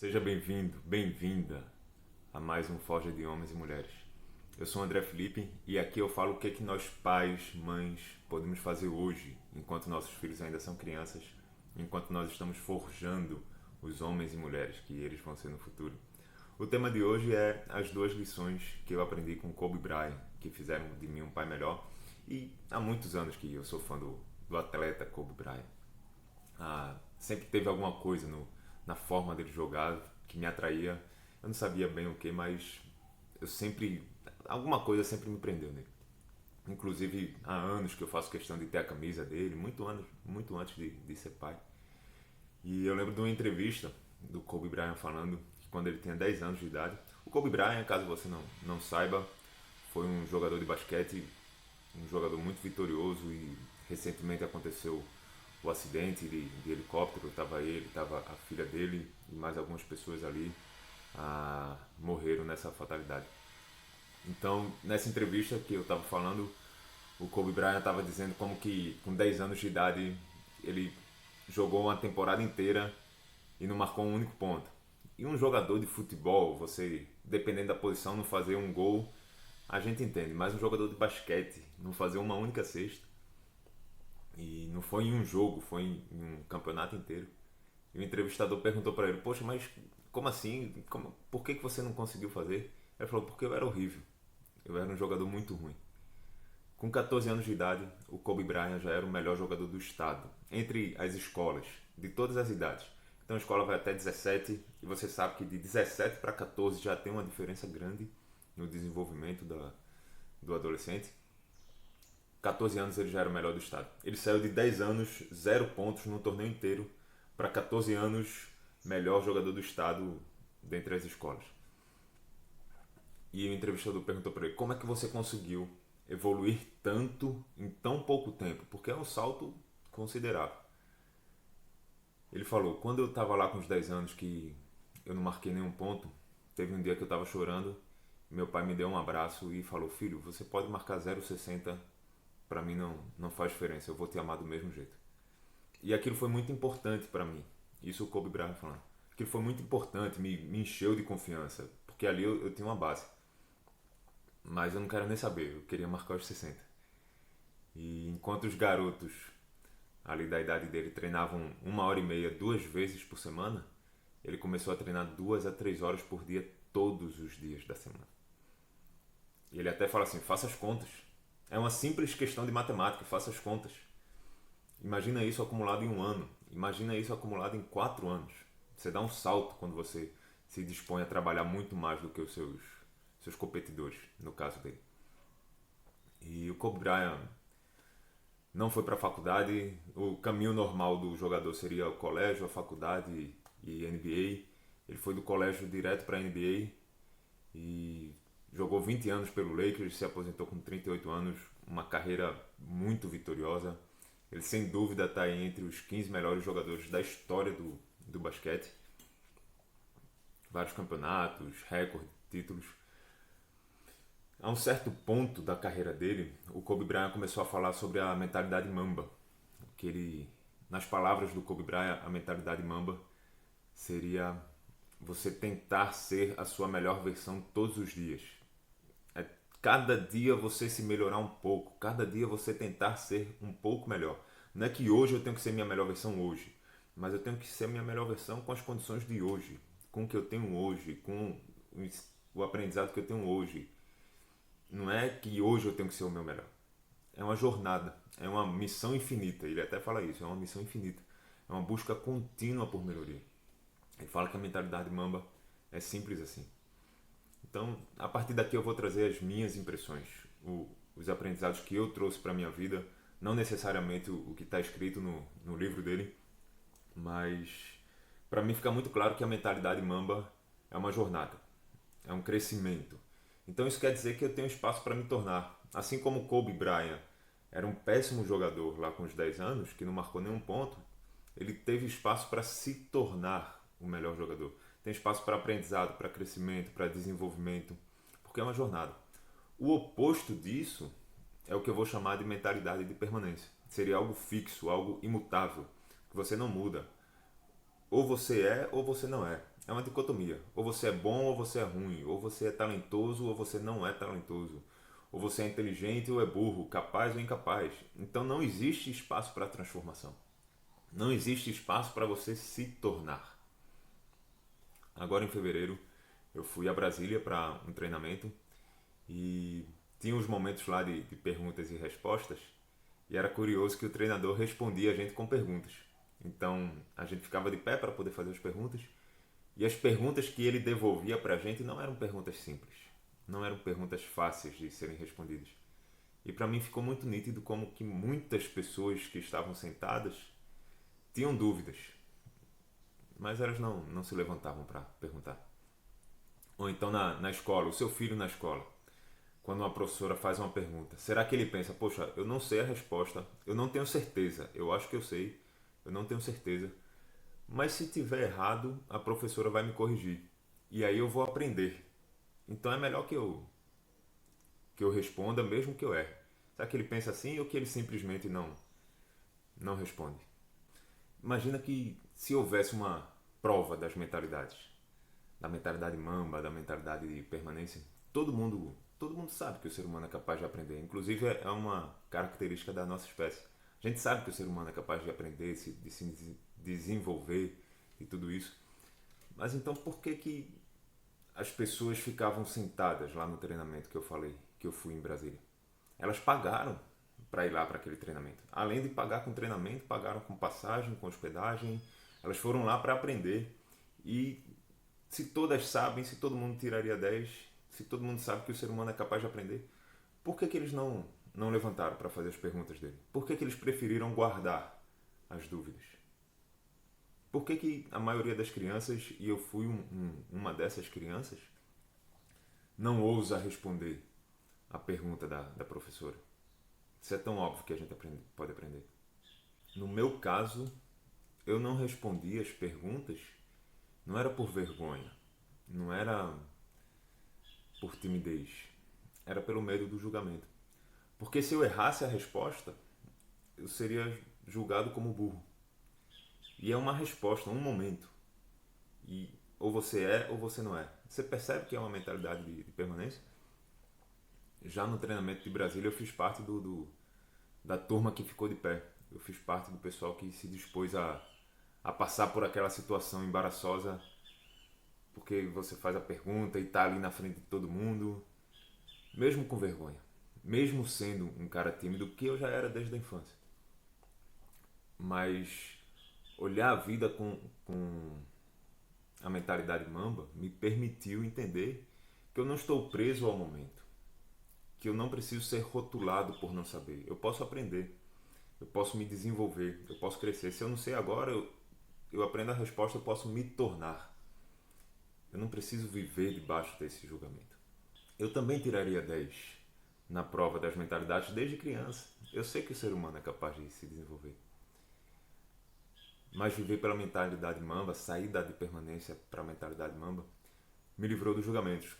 Seja bem-vindo, bem-vinda a mais um Forja de Homens e Mulheres. Eu sou o André Felipe e aqui eu falo o que é que nós pais, mães, podemos fazer hoje, enquanto nossos filhos ainda são crianças, enquanto nós estamos forjando os homens e mulheres que eles vão ser no futuro. O tema de hoje é as duas lições que eu aprendi com Kobe Bryant, que fizeram de mim um pai melhor. E há muitos anos que eu sou fã do atleta Kobe Bryant. Sempre teve alguma coisa na forma dele jogar que me atraía. Eu não sabia bem o que, mas eu sempre. Alguma coisa sempre me prendeu nele. Inclusive, há anos que eu faço questão de ter a camisa dele, muito antes de ser pai. E eu lembro de uma entrevista do Kobe Bryant falando que quando ele tinha 10 anos de idade. O Kobe Bryant, caso você não saiba, foi um jogador de basquete, um jogador muito vitorioso, e recentemente aconteceu o acidente de helicóptero. Estava ele, estava a filha dele e mais algumas pessoas ali morreram nessa fatalidade. Então, nessa entrevista que eu estava falando, o Kobe Bryant estava dizendo como que com 10 anos de idade ele jogou uma temporada inteira e não marcou um único ponto. E um jogador de futebol, você, dependendo da posição, não fazer um gol, a gente entende, mas um jogador de basquete não fazer uma única cesta, e não foi em um jogo, foi em um campeonato inteiro. E o entrevistador perguntou para ele: poxa, mas como assim? Por que você não conseguiu fazer? Ele falou: porque eu era horrível, eu era um jogador muito ruim. Com 14 anos de idade, o Kobe Bryant já era o melhor jogador do estado, entre as escolas, de todas as idades. Então a escola vai até 17, e você sabe que de 17 para 14 já tem uma diferença grande no desenvolvimento do adolescente. 14 anos ele já era o melhor do estado. Ele saiu de 10 anos, 0 pontos no torneio inteiro, para 14 anos, melhor jogador do estado dentre as escolas. E o entrevistador perguntou para ele: como é que você conseguiu evoluir tanto em tão pouco tempo? Porque é um salto considerável. Ele falou: quando eu estava lá com os 10 anos que eu não marquei nenhum ponto, teve um dia que eu estava chorando, meu pai me deu um abraço e falou: filho, você pode marcar 0,60, para mim não faz diferença, eu vou te amar do mesmo jeito. E aquilo foi muito importante para mim. Isso o Kobe Bryant falando. Aquilo foi muito importante, me encheu de confiança, porque ali eu tinha uma base. Mas eu não quero nem saber, eu queria marcar os 60. E enquanto os garotos ali da idade dele treinavam 1 hora e meia, 2 vezes por semana, ele começou a treinar 2 a 3 horas por dia, todos os dias da semana. E ele até fala assim: faça as contas. É uma simples questão de matemática, faça as contas. Imagina isso acumulado em um ano. Imagina isso acumulado em 4 anos. Você dá um salto quando você se dispõe a trabalhar muito mais do que os seus competidores, no caso dele. E o Kobe Bryant não foi para a faculdade. O caminho normal do jogador seria o colégio, a faculdade e NBA. Ele foi do colégio direto para a NBA e jogou 20 anos pelo Lakers, se aposentou com 38 anos, uma carreira muito vitoriosa. Ele sem dúvida está entre os 15 melhores jogadores da história do basquete. Vários campeonatos, recordes, títulos. A um certo ponto da carreira dele, o Kobe Bryant começou a falar sobre a mentalidade Mamba. Que ele, nas palavras do Kobe Bryant, a mentalidade Mamba seria você tentar ser a sua melhor versão todos os dias. É cada dia você se melhorar um pouco, cada dia você tentar ser um pouco melhor. Não é que hoje eu tenho que ser minha melhor versão hoje, mas eu tenho que ser minha melhor versão com as condições de hoje, com o que eu tenho hoje, com o aprendizado que eu tenho hoje. Não é que hoje eu tenho que ser o meu melhor. É uma jornada, é uma missão infinita. Ele até fala isso: é uma missão infinita. É uma busca contínua por melhoria. Ele fala que a mentalidade Mamba é simples assim. Então, a partir daqui eu vou trazer as minhas impressões, os aprendizados que eu trouxe para a minha vida, não necessariamente o que está escrito no livro dele, mas para mim fica muito claro que a mentalidade Mamba é uma jornada, é um crescimento. Então isso quer dizer que eu tenho espaço para me tornar, assim como Kobe Bryant era um péssimo jogador lá com os 10 anos, que não marcou nenhum ponto, ele teve espaço para se tornar o melhor jogador. Tem espaço para aprendizado, para crescimento, para desenvolvimento, porque é uma jornada. O oposto disso é o que eu vou chamar de mentalidade de permanência. Seria algo fixo, algo imutável, que você não muda. Ou você é ou você não é. É uma dicotomia. Ou você é bom ou você é ruim. Ou você é talentoso ou você não é talentoso. Ou você é inteligente ou é burro, capaz ou incapaz. Então não existe espaço para transformação. Não existe espaço para você se tornar. Agora em fevereiro eu fui a Brasília para um treinamento e tinha uns momentos lá de perguntas e respostas e era curioso que o treinador respondia a gente com perguntas. Então a gente ficava de pé para poder fazer as perguntas e as perguntas que ele devolvia para a gente não eram perguntas simples, não eram perguntas fáceis de serem respondidas. E para mim ficou muito nítido como que muitas pessoas que estavam sentadas tinham dúvidas, mas elas não se levantavam para perguntar. Ou então na escola, o seu filho na escola, quando uma professora faz uma pergunta, será que ele pensa, poxa, eu não sei a resposta, eu não tenho certeza, eu acho que eu sei, eu não tenho certeza, mas se tiver errado, a professora vai me corrigir e aí eu vou aprender. Então é melhor que eu responda mesmo que eu erre. Será que ele pensa assim ou que ele simplesmente não responde? Imagina que se houvesse uma prova das mentalidades, da mentalidade mamba, da mentalidade de permanência, todo mundo sabe que o ser humano é capaz de aprender. Inclusive é uma característica da nossa espécie. A gente sabe que o ser humano é capaz de aprender, de se desenvolver e tudo isso. Mas então por que que as pessoas ficavam sentadas lá no treinamento que eu falei, que eu fui em Brasília? Elas pagaram para ir lá para aquele treinamento. Além de pagar com treinamento, pagaram com passagem, com hospedagem. Elas foram lá para aprender. E se todas sabem, se todo mundo tiraria 10, se todo mundo sabe que o ser humano é capaz de aprender, por que que eles não levantaram para fazer as perguntas dele? Por que que eles preferiram guardar as dúvidas? Por que que a maioria das crianças, e eu fui uma dessas crianças, não ousa responder a pergunta da professora? Isso é tão óbvio que a gente pode aprender. No meu caso, eu não respondi as perguntas, não era por vergonha, não era por timidez, era pelo medo do julgamento. Porque se eu errasse a resposta, eu seria julgado como burro. E é uma resposta, um momento. E ou você é ou você não é. Você percebe que é uma mentalidade de permanência? Já no treinamento de Brasília eu fiz parte da turma que ficou de pé. Eu fiz parte do pessoal que se dispôs a passar por aquela situação embaraçosa, porque você faz a pergunta e está ali na frente de todo mundo, mesmo com vergonha, mesmo sendo um cara tímido, que eu já era desde a infância. Mas olhar a vida com a mentalidade mamba me permitiu entender que eu não estou preso ao momento, que eu não preciso ser rotulado por não saber. Eu posso aprender, eu posso me desenvolver, eu posso crescer. Se eu não sei agora, eu aprendo a resposta, eu posso me tornar. Eu não preciso viver debaixo desse julgamento. Eu também tiraria 10 na prova das mentalidades desde criança. Eu sei que o ser humano é capaz de se desenvolver. Mas viver pela mentalidade mamba, sair da de permanência para a mentalidade mamba, me livrou dos julgamentos.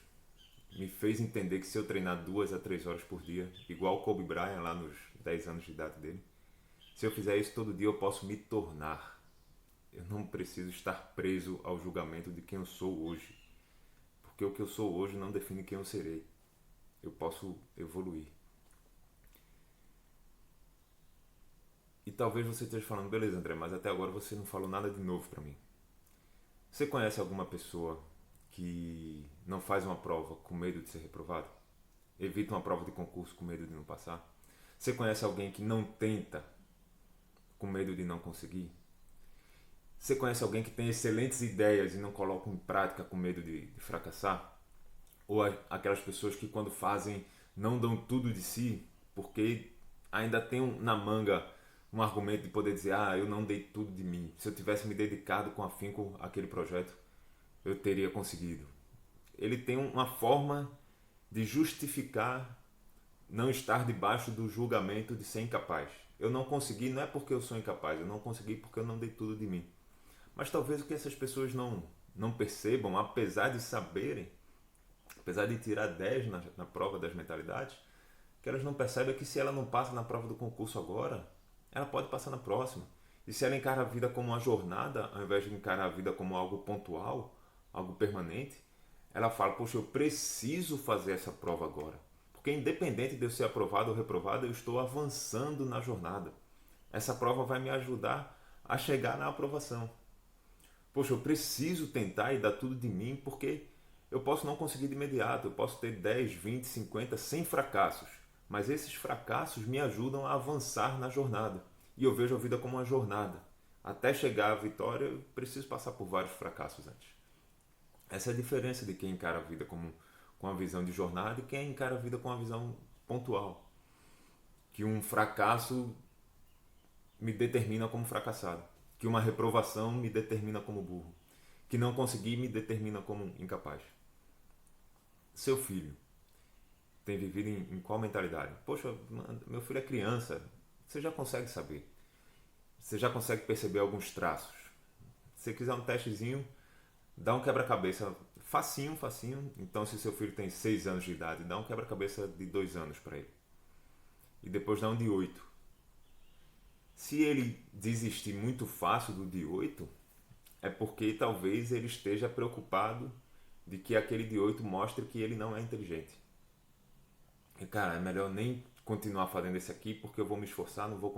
Me fez entender que se eu treinar 2 a 3 horas por dia, igual Kobe Bryant lá nos 10 anos de idade dele, se eu fizer isso todo dia eu posso me tornar. Eu não preciso estar preso ao julgamento de quem eu sou hoje. Porque o que eu sou hoje não define quem eu serei. Eu posso evoluir. E talvez você esteja falando, beleza André, mas até agora você não falou nada de novo para mim. Você conhece alguma pessoa que não faz uma prova com medo de ser reprovado? Evita uma prova de concurso com medo de não passar? Você conhece alguém que não tenta com medo de não conseguir? Você conhece alguém que tem excelentes ideias e não coloca em prática com medo de fracassar? Ou aquelas pessoas que quando fazem não dão tudo de si porque ainda tem na manga um argumento de poder dizer, eu não dei tudo de mim. Se eu tivesse me dedicado com afinco àquele projeto, eu teria conseguido. Ele tem uma forma de justificar não estar debaixo do julgamento de ser incapaz. Eu não consegui, não é porque eu sou incapaz, eu não consegui porque eu não dei tudo de mim. Mas talvez o que essas pessoas não percebam, apesar de saberem, apesar de tirar 10 na prova das mentalidades, que elas não percebem é que se ela não passa na prova do concurso agora, ela pode passar na próxima. E se ela encara a vida como uma jornada, ao invés de encarar a vida como algo pontual, algo permanente, ela fala, poxa, eu preciso fazer essa prova agora. Porque independente de eu ser aprovado ou reprovado, eu estou avançando na jornada. Essa prova vai me ajudar a chegar na aprovação. Poxa, eu preciso tentar e dar tudo de mim, porque eu posso não conseguir de imediato, eu posso ter 10, 20, 50, 100 fracassos, mas esses fracassos me ajudam a avançar na jornada. E eu vejo a vida como uma jornada. Até chegar à vitória, eu preciso passar por vários fracassos antes. Essa é a diferença de quem encara a vida com a visão de jornada e quem encara a vida com a visão pontual. Que um fracasso me determina como fracassado. Que uma reprovação me determina como burro. Que não conseguir me determina como incapaz. Seu filho tem vivido em qual mentalidade? Poxa, meu filho é criança. Você já consegue saber. Você já consegue perceber alguns traços. Se você quiser um testezinho, dá um quebra-cabeça facinho, facinho. Então, se seu filho tem 6 anos de idade, dá um quebra-cabeça de 2 anos para ele. E depois dá um de 8. Se ele desistir muito fácil do de 8, é porque talvez ele esteja preocupado de que aquele de 8 mostre que ele não é inteligente. E, cara, é melhor nem continuar fazendo esse aqui porque eu vou me esforçar, não vou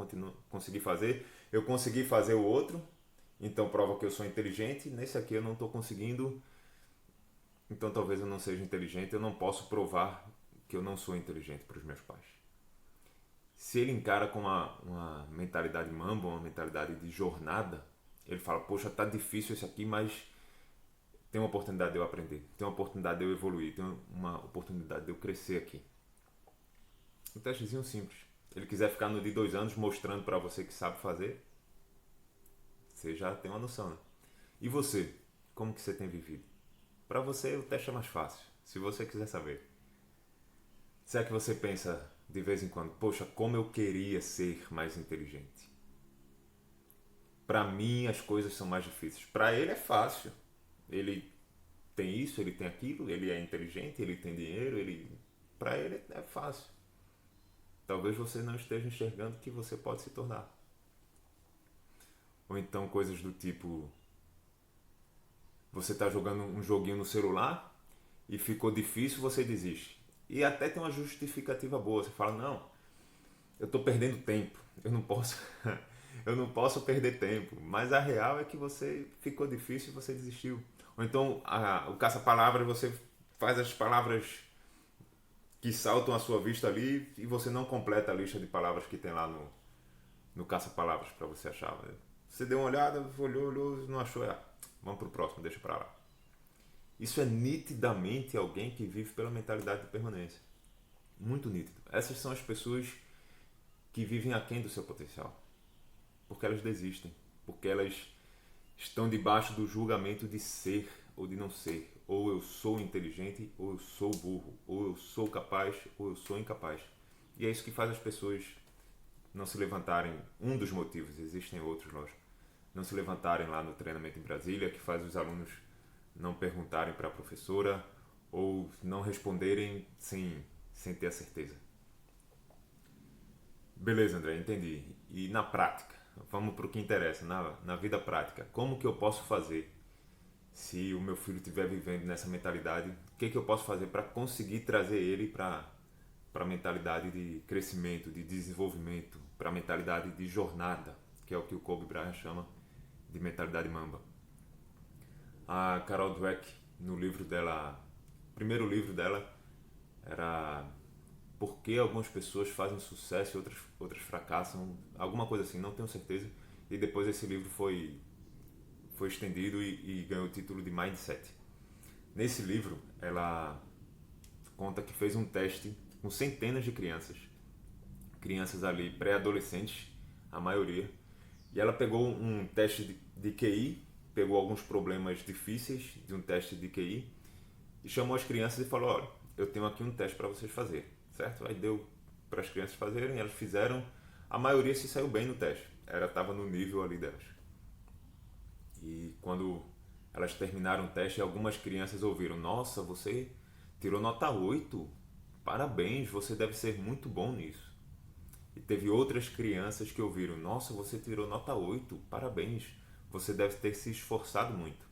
conseguir fazer. Eu consegui fazer o outro, então prova que eu sou inteligente. Nesse aqui eu não estou conseguindo, então talvez eu não seja inteligente. Eu não posso provar que eu não sou inteligente para os meus pais. Se ele encara com uma mentalidade mamba, uma mentalidade de jornada, ele fala, poxa, tá difícil esse aqui, mas tem uma oportunidade de eu aprender, tem uma oportunidade de eu evoluir, tem uma oportunidade de eu crescer aqui. Um testezinho simples. Se ele quiser ficar no de 2 anos mostrando para você que sabe fazer, você já tem uma noção, né? E você? Como que você tem vivido? Para você o teste é mais fácil, se você quiser saber. Será que você pensa de vez em quando, poxa, como eu queria ser mais inteligente? Para mim as coisas são mais difíceis. Para ele é fácil. Ele tem isso, ele tem aquilo, ele é inteligente, ele tem dinheiro, para ele é fácil. Talvez você não esteja enxergando que você pode se tornar. Ou então coisas do tipo, você está jogando um joguinho no celular e ficou difícil, você desiste. E até tem uma justificativa boa. Você fala, não, eu estou perdendo tempo, eu não posso eu não posso perder tempo. Mas a real é que você ficou difícil e você desistiu. Ou então o caça-palavras, você faz as palavras que saltam à sua vista ali e você não completa a lista de palavras que tem lá no caça-palavras para você achar. Você deu uma olhada, olhou, não achou, vamos pro próximo, deixa para lá. Isso é nitidamente alguém que vive pela mentalidade de permanência. Muito nítido. Essas são as pessoas que vivem aquém do seu potencial. Porque elas desistem. Porque elas estão debaixo do julgamento de ser ou de não ser. Ou eu sou inteligente, ou eu sou burro. Ou eu sou capaz, ou eu sou incapaz. E é isso que faz as pessoas não se levantarem. Um dos motivos, existem outros, lógico. Não se levantarem lá no treinamento em Brasília, que faz os alunos não perguntarem para a professora ou não responderem sem ter a certeza. Beleza, André, entendi. E na prática, vamos para o que interessa, na vida prática. Como que eu posso fazer se o meu filho estiver vivendo nessa mentalidade? O que eu posso fazer para conseguir trazer ele para a mentalidade de crescimento, de desenvolvimento, para a mentalidade de jornada, que é o que o Kobe Bryant chama de mentalidade mamba? A Carol Dweck, no livro dela, o primeiro livro dela era Por que algumas pessoas fazem sucesso e outras fracassam, alguma coisa assim, não tenho certeza. E depois esse livro foi estendido e ganhou o título de Mindset. Nesse livro, ela conta que fez um teste com centenas de crianças ali pré-adolescentes, a maioria, e ela pegou um teste de QI, pegou alguns problemas difíceis de um teste de QI e chamou as crianças e falou, olha, eu tenho aqui um teste para vocês fazerem, certo? Aí deu para as crianças fazerem, elas fizeram, a maioria se saiu bem no teste, estava no nível ali delas. E quando elas terminaram o teste, algumas crianças ouviram, nossa, você tirou nota 8, parabéns, você deve ser muito bom nisso. E teve outras crianças que ouviram, nossa, você tirou nota 8, parabéns, você deve ter se esforçado muito.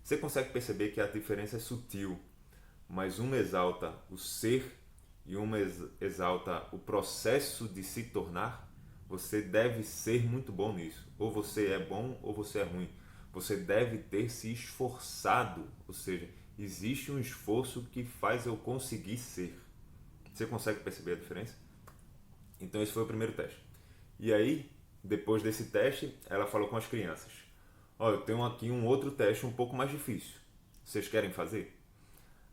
Você consegue perceber que a diferença é sutil, mas uma exalta o ser e uma exalta o processo de se tornar? Você deve ser muito bom nisso. Ou você é bom ou você é ruim. Você deve ter se esforçado, ou seja, existe um esforço que faz eu conseguir ser. Você consegue perceber a diferença? Então esse foi o primeiro teste. E aí, depois desse teste, ela falou com as crianças: Ó, eu tenho aqui um outro teste um pouco mais difícil. Vocês querem fazer?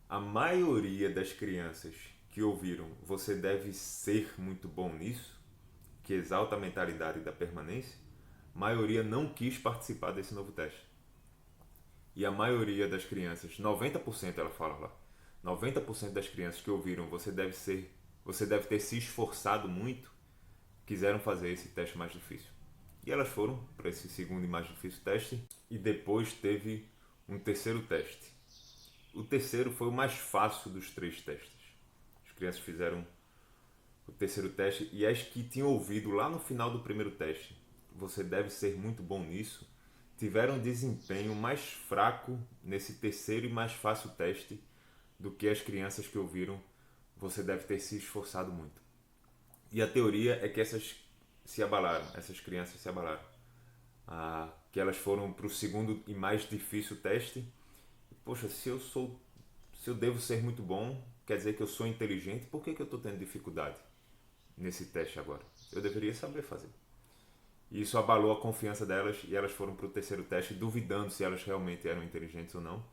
A maioria das crianças que ouviram você deve ser muito bom nisso, que exalta a mentalidade da permanência, a maioria não quis participar desse novo teste. E a maioria das crianças, 90% ela fala lá, 90% das crianças que ouviram você deve ter se esforçado muito, quiseram fazer esse teste mais difícil. E elas foram para esse segundo e mais difícil teste e depois teve um terceiro teste. O terceiro foi o mais fácil dos 3 testes. As crianças fizeram o terceiro teste e as que tinham ouvido lá no final do primeiro teste, você deve ser muito bom nisso, tiveram um desempenho mais fraco nesse terceiro e mais fácil teste do que as crianças que ouviram você deve ter se esforçado muito. E a teoria é que essas crianças se abalaram. Que elas foram para o segundo e mais difícil teste. Poxa, se eu devo ser muito bom, quer dizer que eu sou inteligente, por que eu estou tendo dificuldade nesse teste agora? Eu deveria saber fazer. E isso abalou a confiança delas e elas foram para o terceiro teste duvidando se elas realmente eram inteligentes ou não,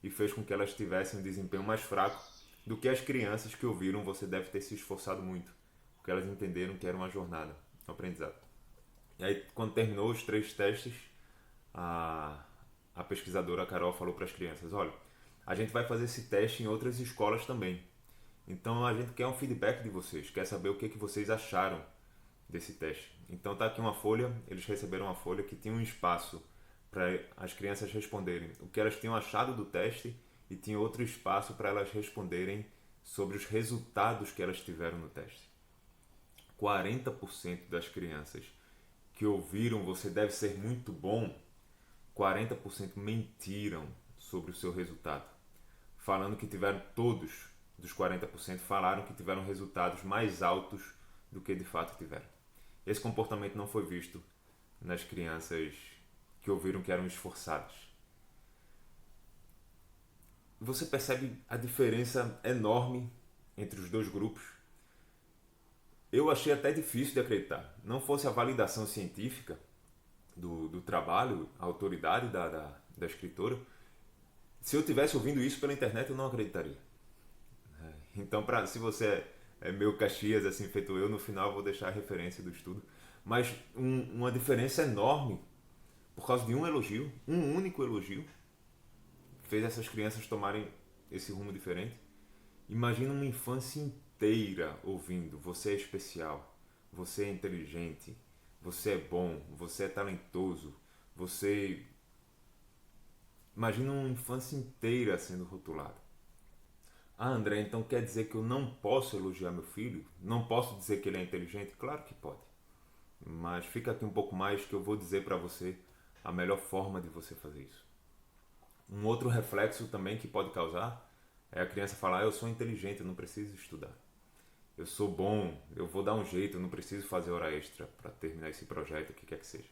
e fez com que elas tivessem um desempenho mais fraco do que as crianças que ouviram você deve ter se esforçado muito, porque elas entenderam que era uma jornada, um aprendizado. E aí, quando terminou os 3 testes, a pesquisadora a Carol falou para as crianças: olha, a gente vai fazer esse teste em outras escolas também. Então a gente quer um feedback de vocês, quer saber o que vocês acharam desse teste. Então tá aqui uma folha, eles receberam uma folha que tinha um espaço para as crianças responderem o que elas tinham achado do teste e tinha outro espaço para elas responderem sobre os resultados que elas tiveram no teste. 40% das crianças que ouviram você deve ser muito bom, 40% mentiram sobre o seu resultado, falando que tiveram, todos dos 40% falaram que tiveram resultados mais altos do que de fato tiveram. Esse comportamento não foi visto nas crianças que ouviram que eram esforçadas. Você percebe a diferença enorme entre os dois grupos? Eu achei até difícil de acreditar. Não fosse a validação científica do trabalho, a autoridade da escritora, se eu tivesse ouvindo isso pela internet eu não acreditaria. Então, se você é meio Caxias, assim, feito eu, no final eu vou deixar a referência do estudo. Mas uma diferença enorme por causa de um elogio, um único elogio, fez essas crianças tomarem esse rumo diferente. Imagina uma infância inteira ouvindo: você é especial, você é inteligente, você é bom, você é talentoso, você... Imagina uma infância inteira sendo rotulada. André, então quer dizer que eu não posso elogiar meu filho? Não posso dizer que ele é inteligente? Claro que pode. Mas fica aqui um pouco mais que eu vou dizer para você a melhor forma de você fazer isso. Um outro reflexo também que pode causar é a criança falar: eu sou inteligente, eu não preciso estudar. Eu sou bom, eu vou dar um jeito, eu não preciso fazer hora extra para terminar esse projeto, o que quer que seja.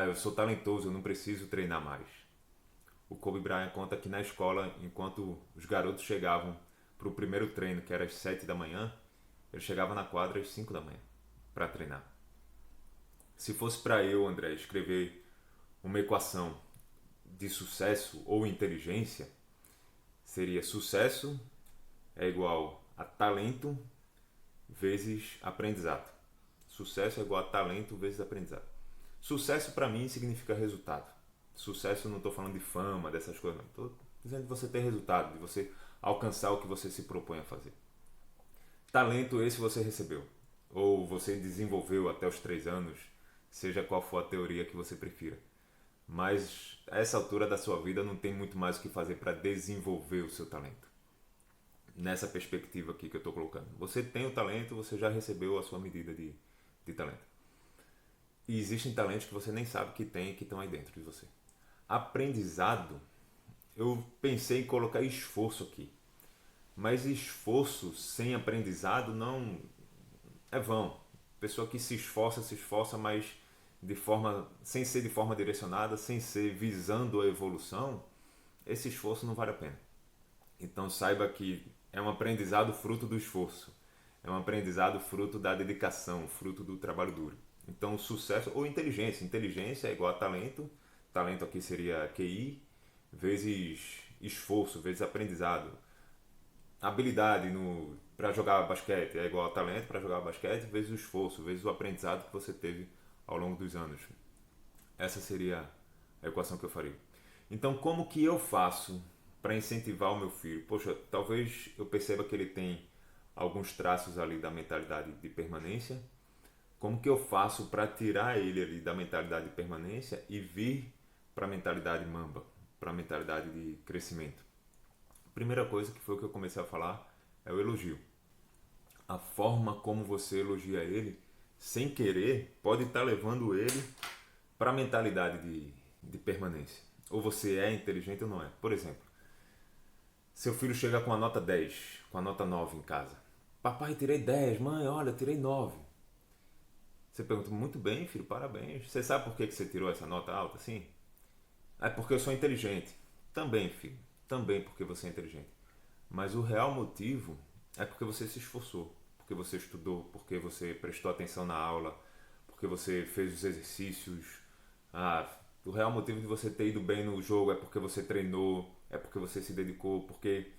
Eu sou talentoso, eu não preciso treinar mais. O Kobe Bryant conta que na escola, enquanto os garotos chegavam para o primeiro treino, que era às 7 da manhã, ele chegava na quadra às 5 da manhã para treinar. Se fosse para eu, André, escrever uma equação de sucesso ou inteligência, seria: sucesso é igual a talento vezes aprendizado. Sucesso é igual a talento vezes aprendizado. Sucesso para mim significa resultado. Sucesso, não estou falando de fama, dessas coisas, não. Estou dizendo de você ter resultado, de você alcançar o que você se propõe a fazer. Talento, esse você recebeu, ou você desenvolveu até os 3 anos, seja qual for a teoria que você prefira. Mas a essa altura da sua vida não tem muito mais o que fazer para desenvolver o seu talento. Nessa perspectiva aqui que eu estou colocando. Você tem o talento, você já recebeu a sua medida de talento. E existem talentos que você nem sabe que tem e que estão aí dentro de você. Aprendizado, eu pensei em colocar esforço aqui. Mas esforço sem aprendizado não é vão. Pessoa que se esforça, mas sem ser de forma direcionada, sem ser visando a evolução, esse esforço não vale a pena. Então saiba que é um aprendizado fruto do esforço. É um aprendizado fruto da dedicação, fruto do trabalho duro. Então sucesso ou inteligência. Inteligência é igual a talento. Talento aqui seria QI, vezes esforço, vezes aprendizado. Habilidade no para jogar basquete é igual a talento para jogar basquete, vezes o esforço, vezes o aprendizado que você teve ao longo dos anos. Essa seria a equação que eu faria. Então, como que eu faço para incentivar o meu filho? Poxa, talvez eu perceba que ele tem alguns traços ali da mentalidade de permanência. Como que eu faço para tirar ele ali da mentalidade de permanência e vir para a mentalidade mamba, para a mentalidade de crescimento? Primeira coisa que foi o que eu comecei a falar é o elogio. A forma como você elogia ele, sem querer, pode estar levando ele para a mentalidade de permanência. Ou você é inteligente ou não é. Por exemplo, seu filho chega com a nota 10, com a nota 9 em casa. Papai, tirei 10. Mãe, olha, tirei 9. Você pergunta, muito bem, filho, parabéns. Você sabe por que você tirou essa nota alta assim? É porque eu sou inteligente. Também, filho. Também porque você é inteligente. Mas o real motivo é porque você se esforçou, porque você estudou, porque você prestou atenção na aula, porque você fez os exercícios. O real motivo de você ter ido bem no jogo é porque você treinou, é porque você se dedicou, porque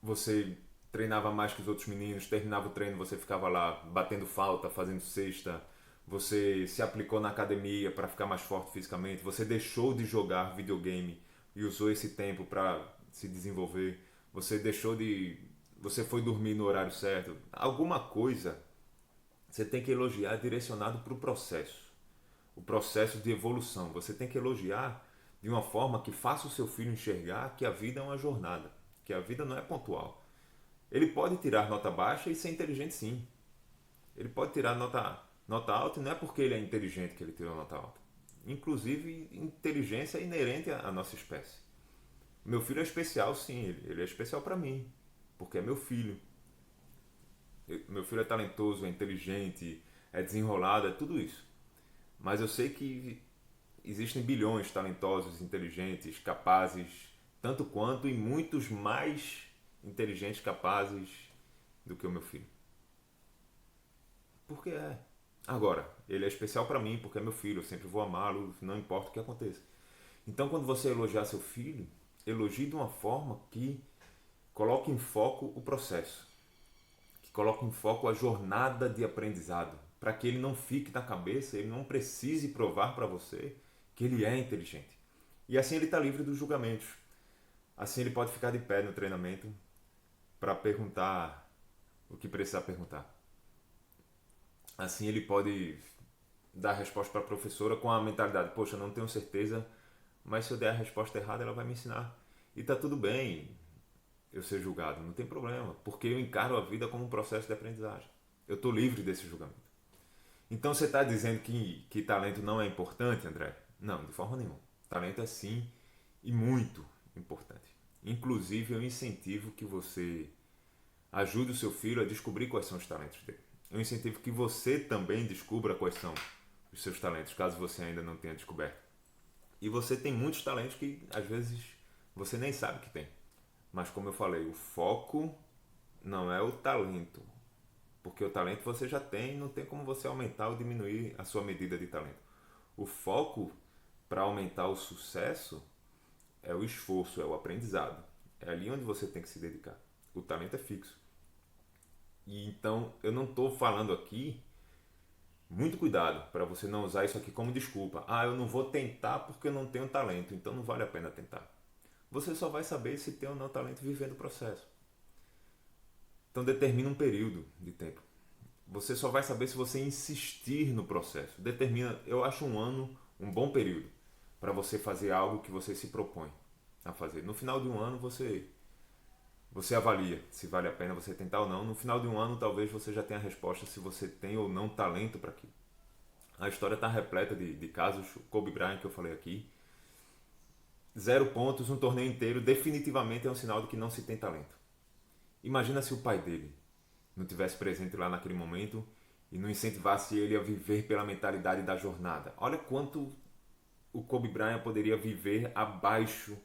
você treinava mais que os outros meninos, terminava o treino, você ficava lá batendo falta, fazendo cesta, você se aplicou na academia para ficar mais forte fisicamente, você deixou de jogar videogame e usou esse tempo para se desenvolver, você foi dormir no horário certo. Alguma coisa você tem que elogiar direcionado para o processo de evolução. Você tem que elogiar de uma forma que faça o seu filho enxergar que a vida é uma jornada, que a vida não é pontual. Ele pode tirar nota baixa e ser inteligente, sim. Ele pode tirar nota alta e não é porque ele é inteligente que ele tirou nota alta. Inclusive, inteligência é inerente à nossa espécie. Meu filho é especial, sim. Ele é especial para mim, porque é meu filho. Meu filho é talentoso, é inteligente, é desenrolado, é tudo isso. Mas eu sei que existem bilhões talentosos, inteligentes, capazes, tanto quanto e muitos mais inteligentes, capazes do que o meu filho. Porque é. Agora, ele é especial para mim porque é meu filho, eu sempre vou amá-lo, não importa o que aconteça. Então, quando você elogiar seu filho, elogie de uma forma que coloque em foco o processo, que coloque em foco a jornada de aprendizado, para que ele não fique na cabeça, ele não precise provar para você que ele é inteligente. E assim ele está livre dos julgamentos. Assim ele pode ficar de pé no treinamento para perguntar o que precisar perguntar. Assim ele pode dar a resposta para a professora com a mentalidade, poxa, não tenho certeza, mas se eu der a resposta errada ela vai me ensinar. E está tudo bem eu ser julgado, não tem problema, porque eu encaro a vida como um processo de aprendizagem. Eu estou livre desse julgamento. Então você está dizendo que talento não é importante, André? Não, de forma nenhuma. Talento é sim e muito importante. Inclusive eu incentivo que você ajude o seu filho a descobrir quais são os talentos dele. Eu incentivo que você também descubra quais são os seus talentos, caso você ainda não tenha descoberto. E você tem muitos talentos que às vezes você nem sabe que tem. Mas como eu falei, o foco não é o talento. Porque o talento você já tem, não tem como você aumentar ou diminuir a sua medida de talento. O foco para aumentar o sucesso é o esforço, é o aprendizado. É ali onde você tem que se dedicar. O talento é fixo. E então eu não estou falando aqui, muito cuidado para você não usar isso aqui como desculpa. Eu não vou tentar porque eu não tenho talento, então não vale a pena tentar. Você só vai saber se tem ou não talento vivendo o processo. Então determina um período de tempo. Você só vai saber se você insistir no processo. Determina, eu acho um ano um bom período para você fazer algo que você se propõe a fazer. No final de um ano você avalia se vale a pena você tentar ou não. No final de um ano talvez você já tenha a resposta se você tem ou não talento para aquilo. A história está repleta de casos. O Kobe Bryant que eu falei aqui, 0 pontos um torneio inteiro definitivamente é um sinal de que não se tem talento. Imagina se o pai dele não tivesse presente lá naquele momento e não incentivasse ele a viver pela mentalidade da jornada. Olha quanto o Kobe Bryant poderia viver abaixo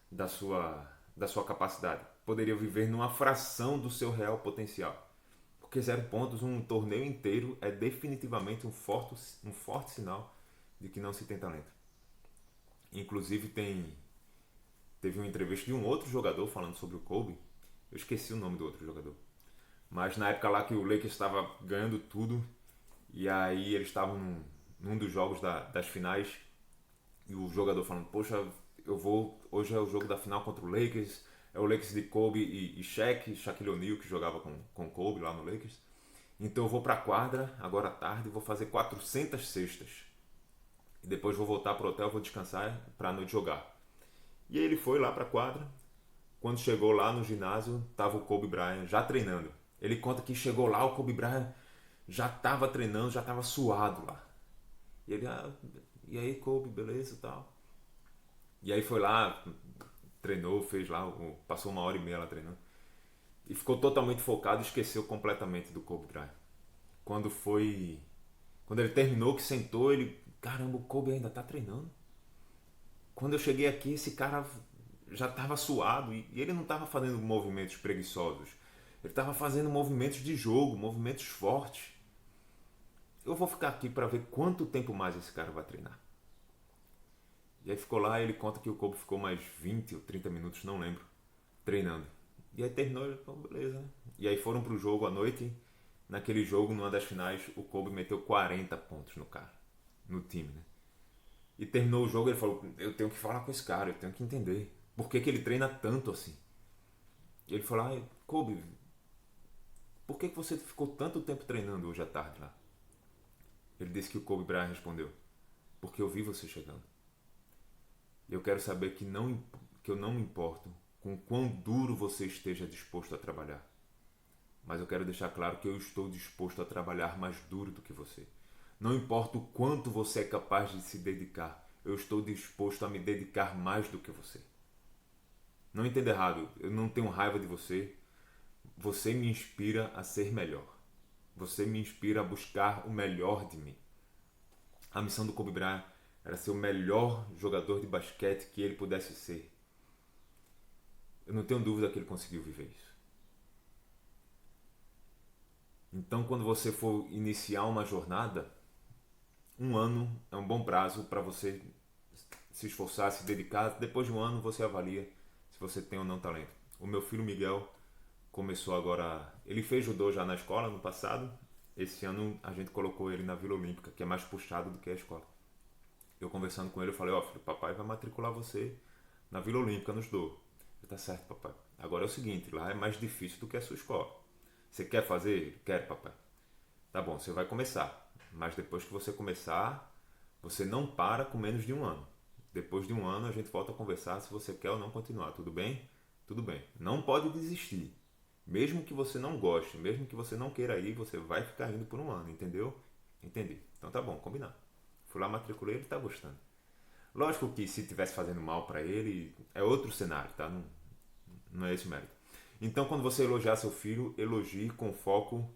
da sua capacidade. Poderia viver numa fração do seu real potencial. Porque 0 pontos um torneio inteiro é definitivamente um forte sinal de que não se tem talento. Inclusive teve uma entrevista de um outro jogador falando sobre o Kobe. Eu esqueci o nome do outro jogador. Mas na época lá que o Lakers estava ganhando tudo, e aí eles estavam num dos jogos das finais, e o jogador falando, poxa, hoje é o jogo da final contra o Lakers, é o Lakers de Kobe e Shaquille O'Neal, que jogava com Kobe lá no Lakers. Então eu vou pra quadra agora à tarde e vou fazer 400 cestas. E depois vou voltar pro hotel, vou descansar pra noite jogar. E aí ele foi lá pra quadra. Quando chegou lá no ginásio, tava o Kobe Bryant já treinando. Ele conta que chegou lá, o Kobe Bryant já estava treinando, já estava suado lá. E ele, e aí Kobe, beleza e tal. E aí foi lá, treinou, fez lá, passou 1h30 lá treinando. E ficou totalmente focado e esqueceu completamente do Kobe Bryant. Quando ele terminou, que sentou, ele, caramba, o Kobe ainda tá treinando. Quando eu cheguei aqui, esse cara já estava suado e ele não estava fazendo movimentos preguiçosos. Ele estava fazendo movimentos de jogo, movimentos fortes. Eu vou ficar aqui para ver quanto tempo mais esse cara vai treinar. E aí ficou lá, ele conta que o Kobe ficou mais 20 ou 30 minutos, não lembro, treinando. E aí terminou, ele falou, beleza, né? E aí foram pro jogo à noite. Naquele jogo, numa das finais, o Kobe meteu 40 pontos no cara, no time, né? E terminou o jogo, ele falou, eu tenho que falar com esse cara, eu tenho que entender. Por que ele treina tanto assim? E ele falou, Kobe, por que você ficou tanto tempo treinando hoje à tarde lá? Ele disse que o Kobe Bryant respondeu, porque eu vi você chegando. Eu quero saber que eu não me importo com quão duro você esteja disposto a trabalhar. Mas eu quero deixar claro que eu estou disposto a trabalhar mais duro do que você. Não importa o quanto você é capaz de se dedicar, eu estou disposto a me dedicar mais do que você. Não entenda errado, eu não tenho raiva de você. Você me inspira a ser melhor. Você me inspira a buscar o melhor de mim. A missão do Kobe Bryant era ser o melhor jogador de basquete que ele pudesse ser. Eu não tenho dúvida que ele conseguiu viver isso. Então, quando você for iniciar uma jornada, 1 ano é um bom prazo para você se esforçar, se dedicar. Depois de 1 ano, você avalia se você tem ou não talento. O meu filho Miguel começou agora... Ele fez judô já na escola no passado. Esse ano a gente colocou ele na Vila Olímpica, que é mais puxado do que a escola. Eu conversando com ele, eu falei, filho, papai vai matricular você na Vila Olímpica no judô. Ele, tá certo, papai. Agora é o seguinte, lá é mais difícil do que a sua escola. Você quer fazer? Quero, papai. Tá bom, você vai começar. Mas depois que você começar, você não para com menos de 1 ano. Depois de 1 ano a gente volta a conversar se você quer ou não continuar. Tudo bem? Tudo bem. Não pode desistir. Mesmo que você não goste, mesmo que você não queira ir, você vai ficar indo por 1 ano, entendeu? Entendi. Então tá bom, combinado. Fui lá, matriculei, ele tá gostando. Lógico que se estivesse fazendo mal para ele, é outro cenário, tá? Não é esse o mérito. Então, quando você elogiar seu filho, elogie com foco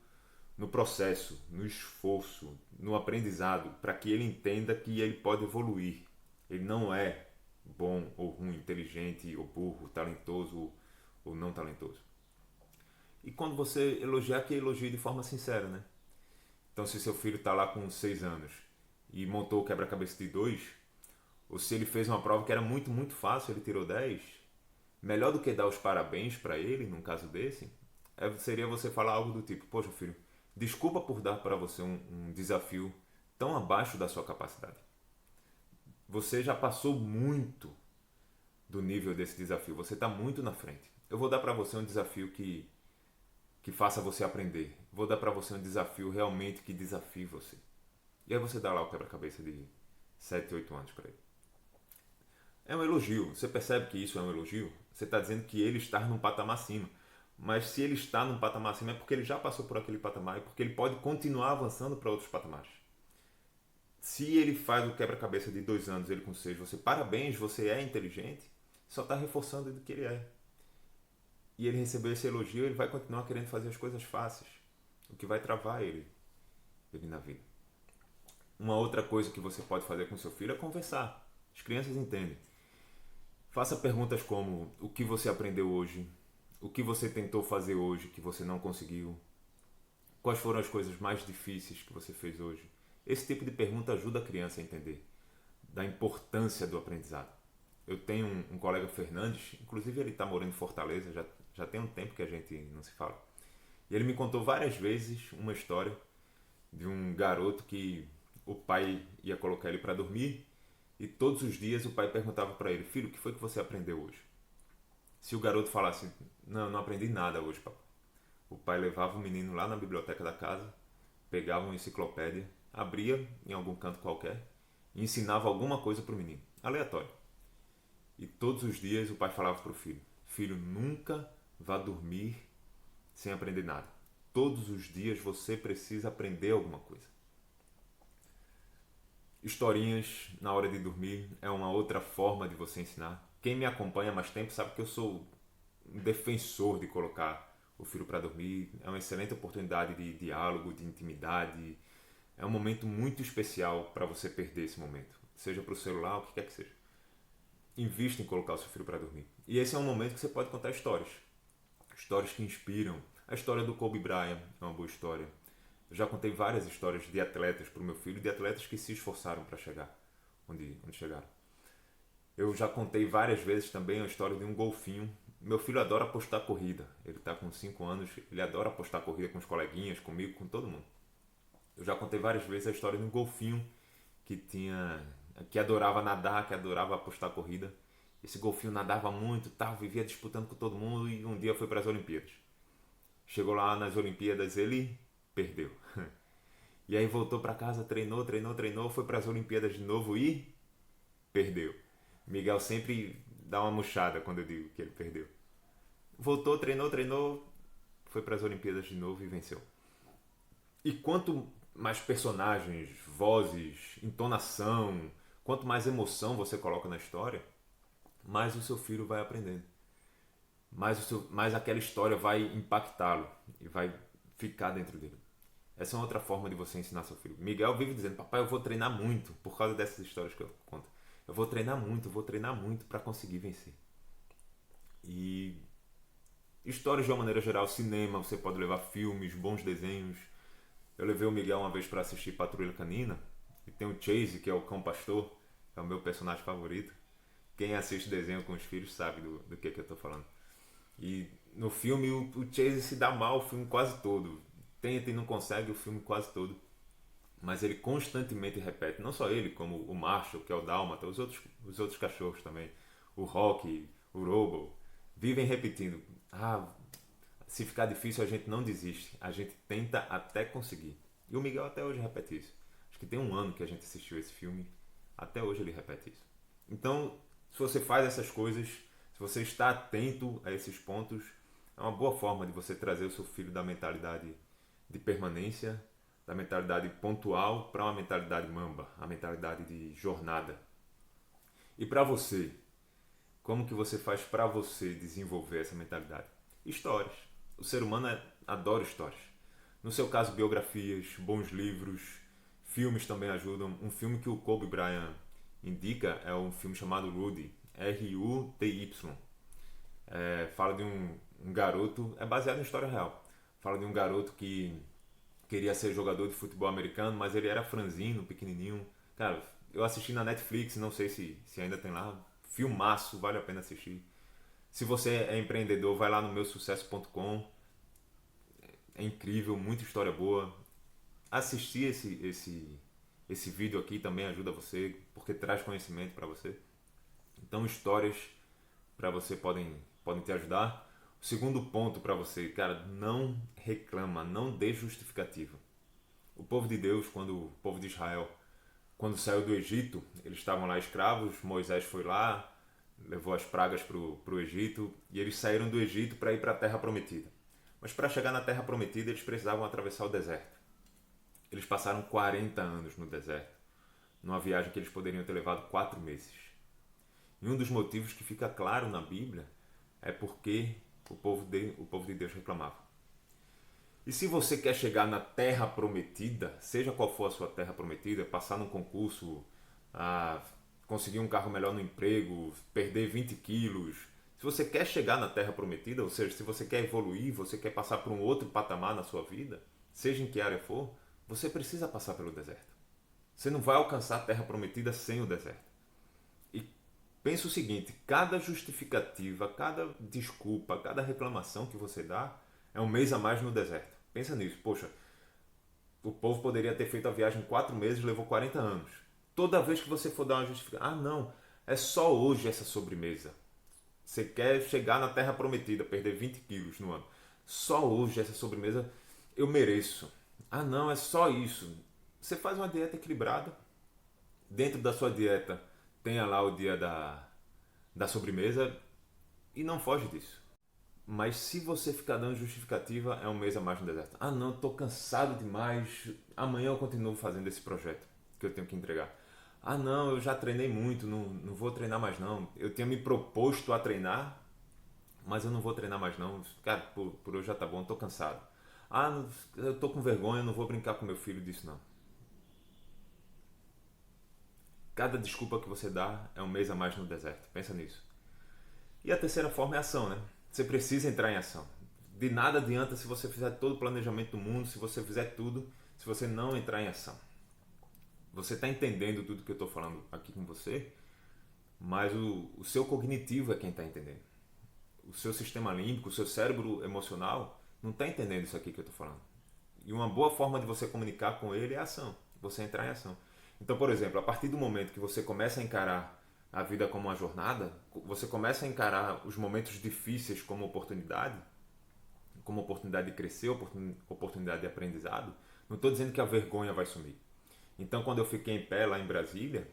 no processo, no esforço, no aprendizado, para que ele entenda que ele pode evoluir. Ele não é bom ou ruim, inteligente ou burro, talentoso ou não talentoso. E quando você elogiar, que elogie de forma sincera, né? Então, se seu filho está lá com 6 anos e montou o quebra-cabeça de 2, ou se ele fez uma prova que era muito, muito fácil, ele tirou 10, melhor do que dar os parabéns para ele, num caso desse, seria você falar algo do tipo, poxa filho, desculpa por dar para você um desafio tão abaixo da sua capacidade. Você já passou muito do nível desse desafio, você está muito na frente. Eu vou dar para você um desafio que faça você aprender. Vou dar para você um desafio realmente que desafie você. E aí você dá lá o quebra-cabeça de 7, 8 anos para ele. É um elogio. Você percebe que isso é um elogio? Você está dizendo que ele está num patamar acima. Mas se ele está num patamar acima é porque ele já passou por aquele patamar e porque ele pode continuar avançando para outros patamares. Se ele faz o quebra-cabeça de 2 anos, ele com 6, você, parabéns, você é inteligente, só está reforçando do que ele é. E ele recebeu esse elogio, ele vai continuar querendo fazer as coisas fáceis, o que vai travar ele na vida. Uma outra coisa que você pode fazer com seu filho é conversar. As crianças entendem. Faça perguntas como: o que você aprendeu hoje? O que você tentou fazer hoje que você não conseguiu? Quais foram as coisas mais difíceis que você fez hoje? Esse tipo de pergunta ajuda a criança a entender da importância do aprendizado. Eu tenho um colega, Fernandes, inclusive ele está morando em Fortaleza, já tem um tempo que a gente não se fala. E ele me contou várias vezes uma história de um garoto que o pai ia colocar ele para dormir e todos os dias o pai perguntava para ele: filho, o que foi que você aprendeu hoje? Se o garoto falasse: não aprendi nada hoje, papai, o pai levava o menino lá na biblioteca da casa, pegava uma enciclopédia, abria em algum canto qualquer e ensinava alguma coisa para o menino, aleatório. E todos os dias o pai falava para o filho: filho, nunca vá dormir sem aprender nada. Todos os dias você precisa aprender alguma coisa. Historinhas na hora de dormir é uma outra forma de você ensinar. Quem me acompanha há mais tempo sabe que eu sou um defensor de colocar o filho para dormir. É uma excelente oportunidade de diálogo, de intimidade. É um momento muito especial para você perder esse momento. Seja para o celular, o que quer que seja. Invista em colocar o seu filho para dormir. E esse é um momento que você pode contar histórias. Histórias que inspiram. A história do Kobe Bryant é uma boa história. Eu já contei várias histórias de atletas para o meu filho, de atletas que se esforçaram para chegar onde chegaram. Eu já contei várias vezes também a história de um golfinho. Meu filho adora apostar corrida. Ele está com 5 anos, ele adora apostar corrida com os coleguinhas, comigo, com todo mundo. Eu já contei várias vezes a história de um golfinho que adorava nadar, que adorava apostar corrida. Esse golfinho nadava muito, vivia disputando com todo mundo e um dia foi para as Olimpíadas. Chegou lá nas Olimpíadas, ele perdeu. E aí voltou para casa, treinou, foi para as Olimpíadas de novo e perdeu. Miguel sempre dá uma murchada quando eu digo que ele perdeu. Voltou, treinou, foi para as Olimpíadas de novo e venceu. E quanto mais personagens, vozes, entonação, quanto mais emoção você coloca na história, mais o seu filho vai aprendendo. Mais aquela história vai impactá-lo e vai ficar dentro dele. Essa é uma outra forma de você ensinar seu filho. Miguel vive dizendo: papai, eu vou treinar muito por causa dessas histórias que eu conto. Eu vou treinar muito para conseguir vencer. E histórias de uma maneira geral, cinema, você pode levar filmes, bons desenhos. Eu levei o Miguel uma vez para assistir Patrulha Canina e tem o Chase, que é o cão pastor, é o meu personagem favorito. Quem assiste desenho com os filhos sabe do que eu estou falando. E no filme o Chase se dá mal o filme quase todo. Tenta e não consegue o filme quase todo. Mas ele constantemente repete, não só ele, como o Marshall, que é o Dálmata, os outros cachorros também, o Rocky, o Robo, vivem repetindo: se ficar difícil a gente não desiste, a gente tenta até conseguir. E o Miguel até hoje repete isso. Acho que tem 1 ano que a gente assistiu esse filme, até hoje ele repete isso. Então, se você faz essas coisas, se você está atento a esses pontos, é uma boa forma de você trazer o seu filho da mentalidade de permanência, da mentalidade pontual para uma mentalidade mamba, a mentalidade de jornada. E para você, como que você faz para você desenvolver essa mentalidade? Histórias. O ser humano adora histórias. No seu caso, biografias, bons livros, filmes também ajudam. Um filme que o Kobe Bryant indica é um filme chamado Rudy, R-U-D-Y. Fala de um garoto, é baseado em história real. Fala de um garoto que queria ser jogador de futebol americano, mas ele era franzino, pequenininho. Cara, eu assisti na Netflix, não sei se ainda tem lá. Filmaço, vale a pena assistir. Se você é empreendedor, vai lá no meusucesso.com. É incrível, muita história boa. Assistir esse vídeo aqui também ajuda você, porque traz conhecimento para você. Então, histórias para você podem te ajudar. O segundo ponto para você, cara, não reclama, não dê justificativa. O povo de Deus, o povo de Israel, quando saiu do Egito, eles estavam lá escravos, Moisés foi lá, levou as pragas para o Egito, e eles saíram do Egito para ir para a Terra Prometida. Mas para chegar na Terra Prometida, eles precisavam atravessar o deserto. Eles passaram 40 anos no deserto. numa viagem que eles poderiam ter levado 4 meses. E um dos motivos que fica claro na Bíblia é porque o povo de Deus reclamava. E se você quer chegar na terra prometida, seja qual for a sua terra prometida, passar num concurso, conseguir um carro melhor no emprego, perder 20 quilos, se você quer chegar na terra prometida, ou seja, se você quer evoluir, você quer passar por um outro patamar na sua vida, seja em que área for, você precisa passar pelo deserto. Você não vai alcançar a terra prometida sem o deserto. E pensa o seguinte, cada justificativa, cada desculpa, cada reclamação que você dá é um mês a mais no deserto. Pensa nisso, poxa, o povo poderia ter feito a viagem em 4 meses, levou 40 anos. Toda vez que você for dar uma justificativa, não, é só hoje essa sobremesa. Você quer chegar na terra prometida, perder 20 quilos no ano. Só hoje essa sobremesa eu mereço. Não, é só isso. Você faz uma dieta equilibrada. Dentro da sua dieta tenha lá o dia da sobremesa e não foge disso. Mas se você ficar dando justificativa, é um mês a mais no deserto. Não, estou cansado demais. Amanhã eu continuo fazendo esse projeto que eu tenho que entregar. Não, eu já treinei muito, não vou treinar mais não. Eu tinha me proposto a treinar, mas eu não vou treinar mais não. Cara, por hoje já tá bom, estou cansado. Eu estou com vergonha, não vou brincar com meu filho disso não. Cada desculpa que você dá é um mês a mais no deserto. Pensa nisso. E a terceira forma é ação, né? Você precisa entrar em ação. De nada adianta se você fizer todo o planejamento do mundo, se você fizer tudo, se você não entrar em ação. Você está entendendo tudo que eu estou falando aqui com você, mas o seu cognitivo é quem está entendendo. O seu sistema límbico, o seu cérebro emocional não está entendendo isso aqui que eu estou falando. E uma boa forma de você comunicar com ele é a ação, você entrar em ação. Então, por exemplo, a partir do momento que você começa a encarar a vida como uma jornada, você começa a encarar os momentos difíceis como oportunidade de crescer, oportunidade de aprendizado, não estou dizendo que a vergonha vai sumir. Então, quando eu fiquei em pé lá em Brasília,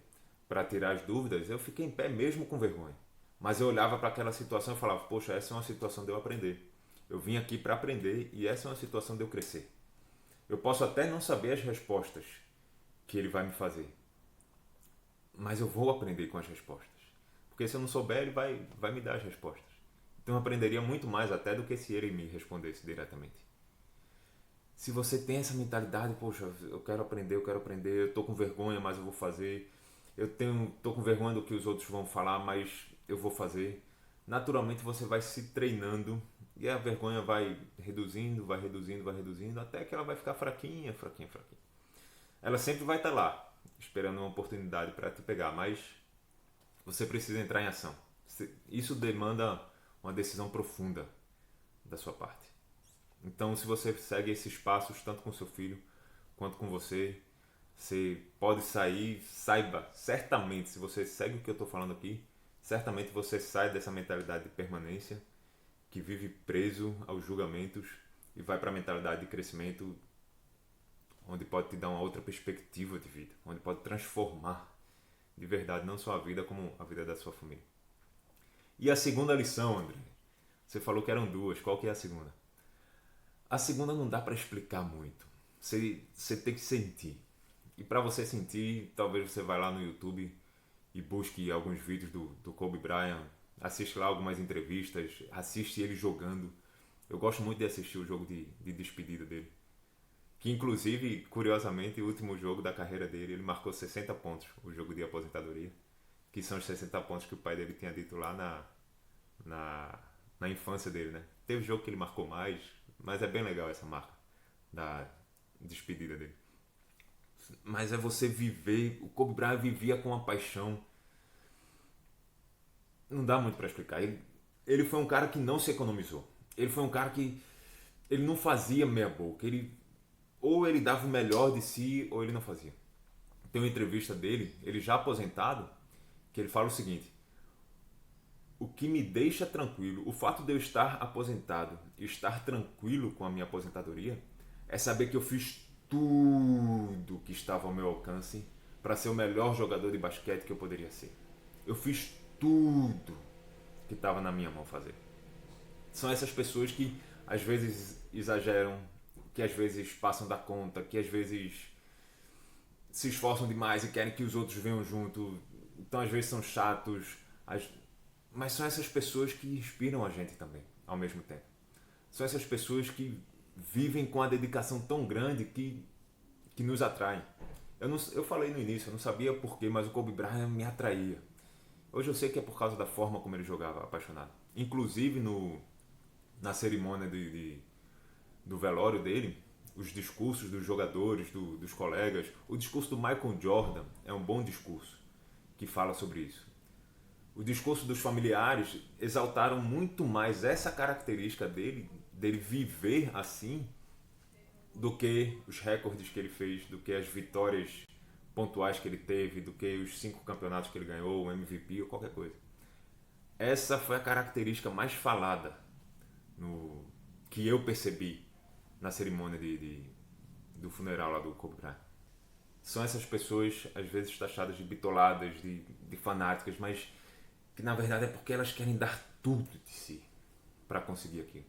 para tirar as dúvidas, eu fiquei em pé mesmo com vergonha. Mas eu olhava para aquela situação e falava, poxa, essa é uma situação de eu aprender. Eu vim aqui para aprender e essa é uma situação de eu crescer. Eu posso até não saber as respostas que ele vai me fazer, mas eu vou aprender com as respostas. Porque se eu não souber, ele vai me dar as respostas. Então eu aprenderia muito mais até do que se ele me respondesse diretamente. Se você tem essa mentalidade, poxa, eu quero aprender, eu estou com vergonha, mas eu vou fazer. Estou com vergonha do que os outros vão falar, mas eu vou fazer. Naturalmente você vai se treinando e a vergonha vai reduzindo, até que ela vai ficar fraquinha. Ela sempre vai estar lá, esperando uma oportunidade para te pegar, mas você precisa entrar em ação. Isso demanda uma decisão profunda da sua parte. Então, se você segue esses passos, tanto com seu filho quanto com você pode sair, saiba, certamente, se você segue o que eu estou falando aqui, certamente você sai dessa mentalidade de permanência, que vive preso aos julgamentos e vai para a mentalidade de crescimento, onde pode te dar uma outra perspectiva de vida, onde pode transformar de verdade não só a vida, como a vida da sua família. E a segunda lição, André, você falou que eram 2, qual que é a segunda? A segunda não dá para explicar muito, você tem que sentir. E para você sentir, talvez você vá lá no YouTube e busque alguns vídeos do Kobe Bryant, assiste lá algumas entrevistas, assiste ele jogando. Eu gosto muito de assistir o jogo de despedida dele. Que inclusive, curiosamente, o último jogo da carreira dele, ele marcou 60 pontos, o jogo de aposentadoria, que são os 60 pontos que o pai dele tinha dito lá na infância dele, né? Teve jogo que ele marcou mais, mas é bem legal essa marca da despedida dele. Mas é você viver, o Kobe Bryant vivia com uma paixão, não dá muito para explicar. Ele foi um cara que não se economizou, ele foi um cara que ele não fazia meia boca, ou ele dava o melhor de si, ou ele não fazia. Tem uma entrevista dele, ele já aposentado, que ele fala o seguinte: o que me deixa tranquilo, o fato de eu estar aposentado e estar tranquilo com a minha aposentadoria, é saber que eu fiz tudo que estava ao meu alcance para ser o melhor jogador de basquete que eu poderia ser. Eu fiz tudo que estava na minha mão fazer. São essas pessoas que às vezes exageram, que às vezes passam da conta, que às vezes se esforçam demais e querem que os outros venham junto, então às vezes são chatos, mas são essas pessoas que inspiram a gente também, ao mesmo tempo. São essas pessoas que vivem com a dedicação tão grande que nos atraem. Eu falei no início, eu não sabia porquê, mas o Kobe Bryant me atraía. Hoje eu sei que é por causa da forma como ele jogava, apaixonado. Inclusive na cerimônia do velório dele, os discursos dos jogadores, dos colegas, o discurso do Michael Jordan é um bom discurso que fala sobre isso. O discurso dos familiares exaltaram muito mais essa característica dele viver assim, do que os recordes que ele fez, do que as vitórias pontuais que ele teve, do que os 5 campeonatos que ele ganhou, o MVP ou qualquer coisa. Essa foi a característica mais falada que eu percebi na cerimônia do funeral lá do Kobe Bryant. São essas pessoas, às vezes taxadas de bitoladas, de fanáticas, mas que na verdade é porque elas querem dar tudo de si para conseguir aquilo.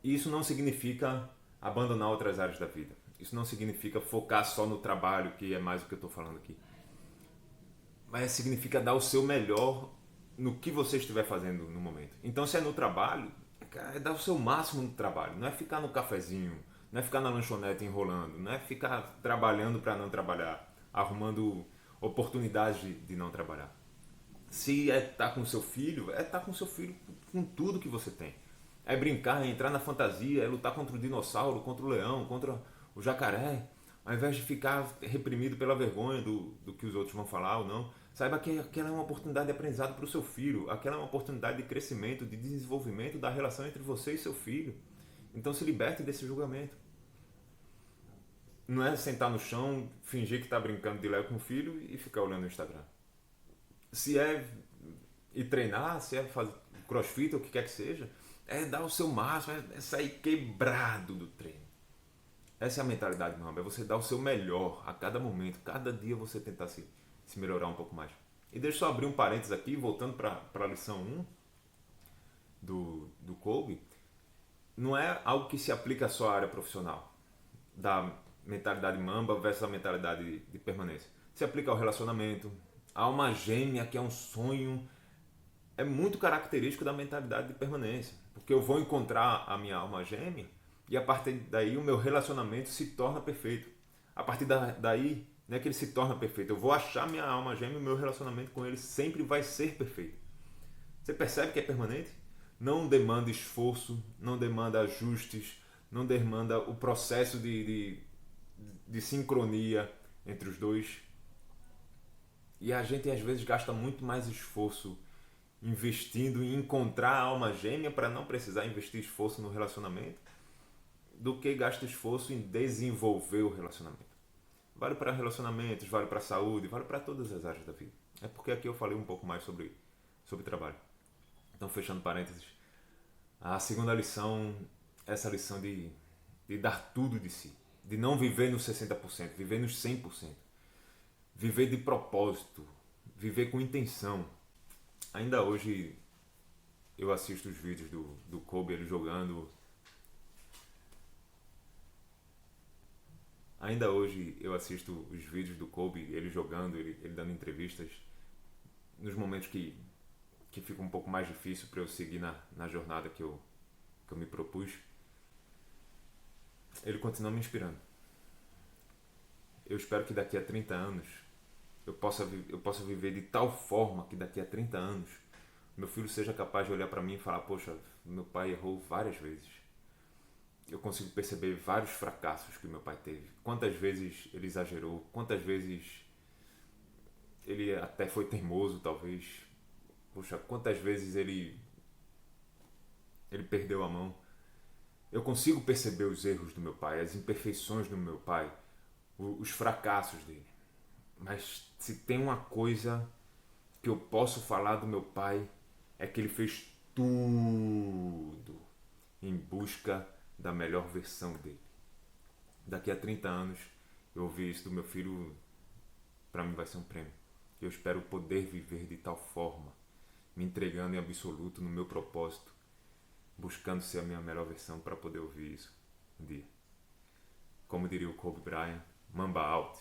E isso não significa abandonar outras áreas da vida. Isso não significa focar só no trabalho, que é mais o que eu estou falando aqui. Mas significa dar o seu melhor no que você estiver fazendo no momento. Então, se é no trabalho, é dar o seu máximo no trabalho. Não é ficar no cafezinho, não é ficar na lanchonete enrolando, não é ficar trabalhando para não trabalhar, arrumando oportunidades de não trabalhar. Se é estar com seu filho, é estar com seu filho com tudo que você tem. É brincar, é entrar na fantasia, é lutar contra o dinossauro, contra o leão, contra o jacaré, ao invés de ficar reprimido pela vergonha do que os outros vão falar ou não. Saiba que aquela é uma oportunidade de aprendizado para o seu filho, aquela é uma oportunidade de crescimento, de desenvolvimento da relação entre você e seu filho. Então se liberte desse julgamento. Não é sentar no chão, fingir que está brincando de Lego com o filho e ficar olhando o Instagram. Se é ir treinar, se é fazer crossfit ou o que quer que seja, é dar o seu máximo, é sair quebrado do treino. Essa é a mentalidade, meu amigo, é você dar o seu melhor a cada momento, cada dia você tentar se melhorar um pouco mais. E deixa eu só abrir um parênteses aqui, voltando para a lição 1 do Kobe, não é algo que se aplica só à área profissional, da mentalidade mamba versus a mentalidade de permanência. Se aplica ao relacionamento, a alma gêmea, que é um sonho, é muito característico da mentalidade de permanência. Porque eu vou encontrar a minha alma gêmea e a partir daí o meu relacionamento se torna perfeito. A partir daí, não é que ele se torna perfeito, eu vou achar minha alma gêmea e o meu relacionamento com ele sempre vai ser perfeito. Você percebe que é permanente? Não demanda esforço, não demanda ajustes, não demanda o processo de sincronia entre os dois. E a gente às vezes gasta muito mais esforço investindo em encontrar a alma gêmea para não precisar investir esforço no relacionamento, do que gasta esforço em desenvolver o relacionamento. Vale para relacionamentos, vale para a saúde, vale para todas as áreas da vida. É porque aqui eu falei um pouco mais sobre trabalho. Então, fechando parênteses, a segunda lição, essa lição de dar tudo de si, de não viver nos 60%, viver nos 100%, viver de propósito, viver com intenção. Ainda hoje eu assisto os vídeos do Kobe, ele jogando. Ainda hoje eu assisto os vídeos do Kobe, ele jogando, ele dando entrevistas, nos momentos que fica um pouco mais difícil para eu seguir na jornada que eu me propus. Ele continua me inspirando. Eu espero que daqui a 30 anos eu possa viver de tal forma que daqui a 30 anos meu filho seja capaz de olhar para mim e falar: poxa, meu pai errou várias vezes. Eu consigo perceber vários fracassos que meu pai teve. Quantas vezes ele exagerou, quantas vezes ele até foi teimoso, talvez. Poxa, quantas vezes ele perdeu a mão. Eu consigo perceber os erros do meu pai, as imperfeições do meu pai, os fracassos dele. Mas se tem uma coisa que eu posso falar do meu pai, é que ele fez tudo em busca da melhor versão dele. Daqui a 30 anos, eu ouvir isso do meu filho, para mim vai ser um prêmio. Eu espero poder viver de tal forma, me entregando em absoluto no meu propósito, buscando ser a minha melhor versão para poder ouvir isso um dia. Como diria o Kobe Bryant, Mamba out.